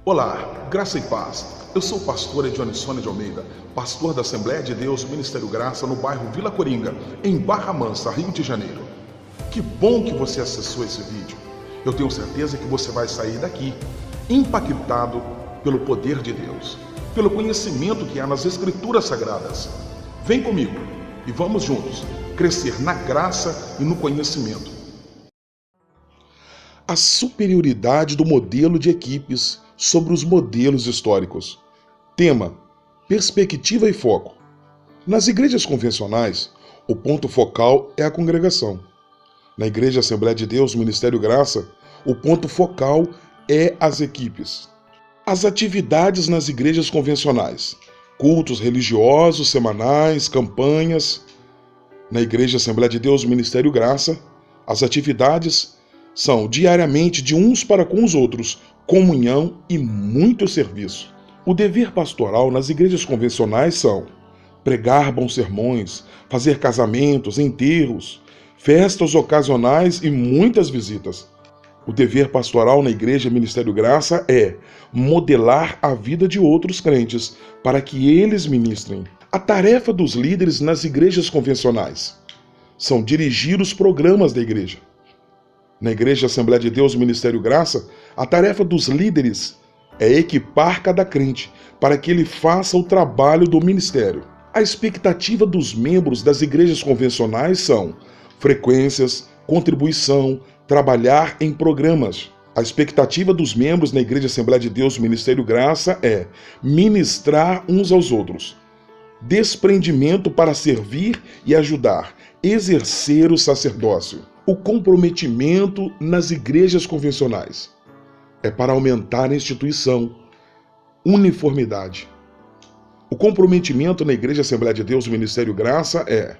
Olá, graça e paz. Eu sou o pastor Edionissone de Almeida, pastor da Assembleia de Deus Ministério Graça no bairro Vila Coringa, em Barra Mansa, Rio de Janeiro. Que bom que você acessou esse vídeo. Eu tenho certeza que você vai sair daqui impactado pelo poder de Deus, pelo conhecimento que há nas Escrituras Sagradas. Vem comigo e vamos juntos crescer na graça e no conhecimento. A superioridade do modelo de equipes sobre os modelos históricos. Tema: perspectiva e foco. Nas igrejas convencionais, o ponto focal é a congregação. Na Igreja Assembleia de Deus Ministério Graça, o ponto focal é as equipes. As atividades nas igrejas convencionais: cultos religiosos, semanais, campanhas. Na Igreja Assembleia de Deus Ministério Graça, as atividades são diariamente de uns para com os outros, comunhão e muito serviço. O dever pastoral nas igrejas convencionais são pregar bons sermões, fazer casamentos, enterros, festas ocasionais e muitas visitas. O dever pastoral na Igreja Ministério Graça é modelar a vida de outros crentes para que eles ministrem. A tarefa dos líderes nas igrejas convencionais são dirigir os programas da igreja. Na Igreja Assembleia de Deus Ministério Graça, a tarefa dos líderes é equipar cada crente para que ele faça o trabalho do ministério. A expectativa dos membros das igrejas convencionais são frequências, contribuição, trabalhar em programas. A expectativa dos membros na Igreja Assembleia de Deus Ministério Graça é ministrar uns aos outros, desprendimento para servir e ajudar, exercer o sacerdócio. O comprometimento nas igrejas convencionais é para aumentar a instituição, uniformidade. O comprometimento na Igreja Assembleia de Deus Ministério Graça é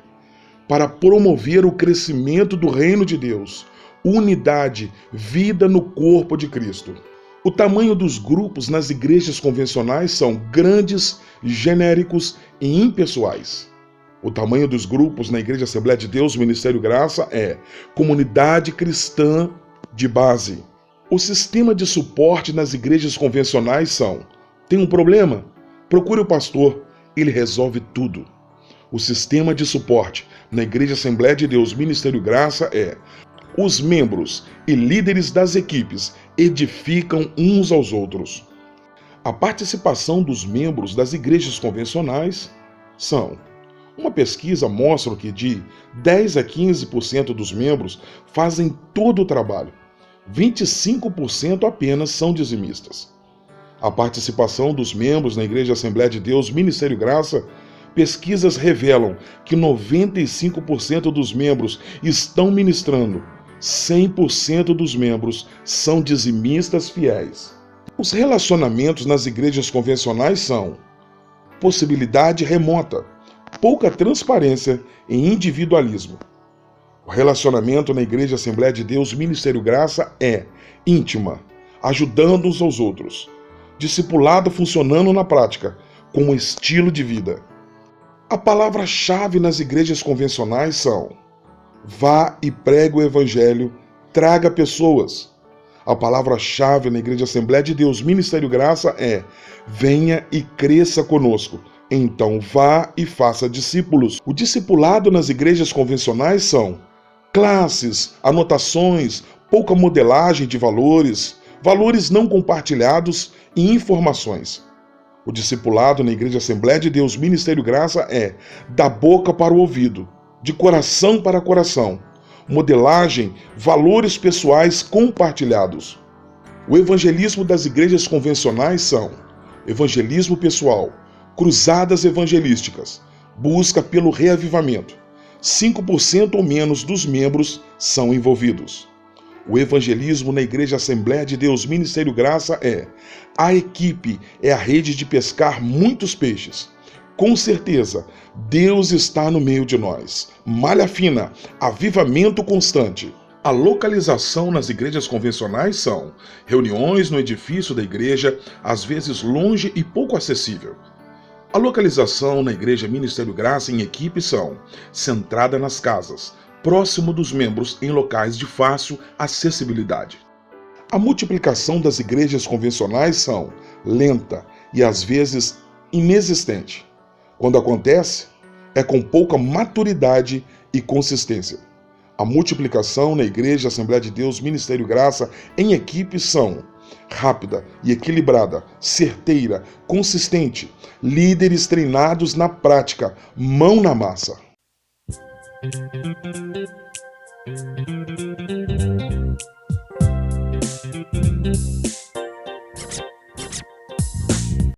para promover o crescimento do reino de Deus, unidade, vida no corpo de Cristo. O tamanho dos grupos nas igrejas convencionais são grandes, genéricos e impessoais. O tamanho dos grupos na Igreja Assembleia de Deus Ministério Graça é comunidade cristã de base. O sistema de suporte nas igrejas convencionais são: tem um problema? Procure o pastor, ele resolve tudo. O sistema de suporte na Igreja Assembleia de Deus Ministério Graça é: os membros e líderes das equipes edificam uns aos outros. A participação dos membros das igrejas convencionais são: uma pesquisa mostra que de 10 a 15% dos membros fazem todo o trabalho. 25% apenas são dizimistas. A participação dos membros na Igreja Assembleia de Deus Ministério Graça, pesquisas revelam que 95% dos membros estão ministrando. 100% dos membros são dizimistas fiéis. Os relacionamentos nas igrejas convencionais são: possibilidade remota, pouca transparência e individualismo. O relacionamento na Igreja Assembleia de Deus Ministério Graça é íntima, ajudando uns aos outros. Discipulado funcionando na prática, como estilo de vida. A palavra-chave nas igrejas convencionais são: vá e pregue o evangelho, traga pessoas. A palavra-chave na Igreja Assembleia de Deus Ministério Graça é: venha e cresça conosco. Então vá e faça discípulos. O discipulado nas igrejas convencionais são classes, anotações, pouca modelagem de valores, valores não compartilhados e informações. O discipulado na Igreja Assembleia de Deus Ministério Graça é da boca para o ouvido, de coração para coração, modelagem, valores pessoais compartilhados. O evangelismo das igrejas convencionais são evangelismo pessoal, cruzadas evangelísticas, busca pelo reavivamento. 5% ou menos dos membros são envolvidos. O evangelismo na Igreja Assembleia de Deus Ministério Graça é: a equipe é a rede de pescar muitos peixes. Com certeza, Deus está no meio de nós. Malha fina, avivamento constante. A localização nas igrejas convencionais são reuniões no edifício da igreja, às vezes longe e pouco acessível. A localização na Igreja Ministério Graça em equipe são centrada nas casas, próximo dos membros em locais de fácil acessibilidade. A multiplicação das igrejas convencionais são lenta e às vezes inexistente. Quando acontece, é com pouca maturidade e consistência. A multiplicação na Igreja Assembleia de Deus Ministério Graça em equipes são rápida e equilibrada, certeira, consistente, líderes treinados na prática, mão na massa.